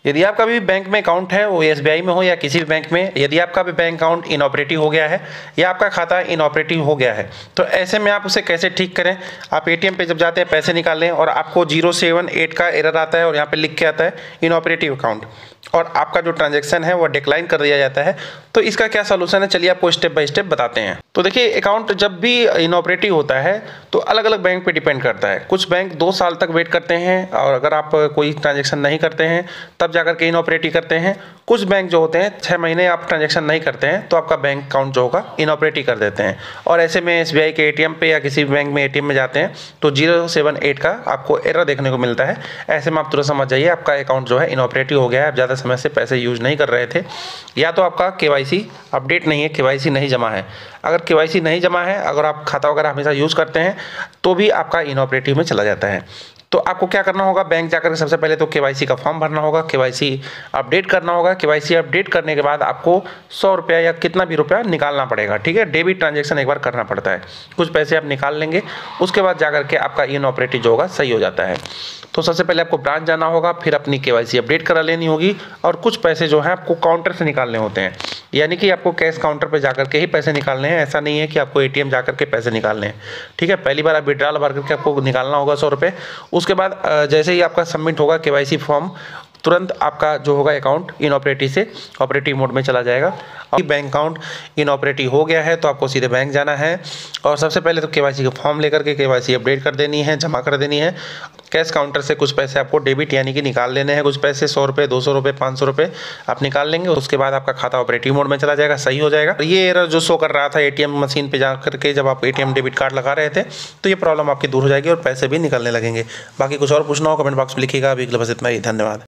यदि आपका भी बैंक में अकाउंट है, वो एसबीआई में हो या किसी भी बैंक में, यदि आपका भी बैंक अकाउंट इनऑपरेटिव हो गया है या आपका खाता इनऑपरेटिव हो गया है, तो ऐसे में आप उसे कैसे ठीक करें। आप एटीएम पे जब जाते हैं पैसे निकालें और आपको 078 का एरर आता है और यहाँ पे लिख के आता है इनऑपरेटिव अकाउंट, और आपका जो ट्रांजैक्शन है वो डिक्लाइन कर दिया जाता है, तो इसका क्या सलूशन है, चलिए आपको स्टेप बाय स्टेप बताते हैं। तो देखिए, अकाउंट जब भी इनऑपरेटिव होता है तो अलग अलग बैंक पे डिपेंड करता है। कुछ बैंक 2 साल तक वेट करते हैं और अगर आप कोई ट्रांजैक्शन नहीं करते हैं तब जाकर के इनऑपरेटिव करते हैं। कुछ बैंक जो होते हैं 6 महीने आप ट्रांजैक्शन नहीं करते हैं तो आपका बैंक अकाउंट जो होगा इनऑपरेटिव कर देते हैं। और ऐसे में एसबीआई के एटीएम पे या किसी भी बैंक में एटीएम में जाते हैं तो 078 का आपको एरर देखने को मिलता है। ऐसे में आप तुरंत समझ जाइए आपका अकाउंट जो है इनऑपरेटिव हो गया है, आप ज़्यादा समय से पैसे यूज नहीं कर रहे थे, या तो आपका केवाईसी अपडेट नहीं है, केवाईसी नहीं जमा है। अगर केवाईसी नहीं जमा है, अगर आप खाता वगैरह हमेशा यूज़ करते हैं तो भी आपका इनऑपरेटिव में चला जाता है। तो आपको क्या करना होगा, बैंक जाकर के सबसे पहले तो केवाईसी का फॉर्म भरना होगा, केवाईसी अपडेट करना होगा। केवाईसी अपडेट करने के बाद आपको 100 रुपया या कितना भी रुपया निकालना पड़ेगा, ठीक है। डेबिट ट्रांजैक्शन एक बार करना पड़ता है, कुछ पैसे आप निकाल लेंगे, उसके बाद जाकर के आपका इनऑपरेटिव जो होगा सही हो जाता है। तो सबसे पहले आपको ब्रांच जाना होगा, फिर अपनी केवाईसी अपडेट करा लेनी होगी और कुछ पैसे जो हैं आपको काउंटर से निकालने होते हैं, यानी कि आपको कैश काउंटर पे जाकर के ही पैसे निकालने हैं। ऐसा नहीं है कि आपको एटीएम जाकर के पैसे निकालने हैं, ठीक है। पहली बार आप विड्रॉल भर करके आपको निकालना होगा 100 रुपये। उसके बाद जैसे ही आपका सबमिट होगा केवाईसी फॉर्म, तुरंत आपका जो होगा अकाउंट इनऑपरेटिव से ऑपरेटिव मोड में चला जाएगा। अब बैंक अकाउंट इनऑपरेटिव हो गया है तो आपको सीधे बैंक जाना है और सबसे पहले तो केवाईसी का फॉर्म लेकर के केवाईसी अपडेट कर देनी है, जमा कर देनी है। कैश काउंटर से कुछ पैसे आपको डेबिट यानी कि निकाल लेने हैं, कुछ पैसे 100 रुपये, 200 रुपये, 500 रुपये आप निकाल लेंगे। उसके बाद आपका खाता ऑपरेटिव मोड में चला जाएगा, सही हो जाएगा। ये एरर जो शो कर रहा था एटीएम मशीन पे जाकर के जब आप एटीएम डेबिट कार्ड लगा रहे थे, तो ये प्रॉब्लम आपकी दूर हो जाएगी और पैसे भी निकलने लगेंगे। बाकी कुछ और पूछना हो कमेंट बॉक्स में लिखिएगा। अभी बस इतना ही, धन्यवाद।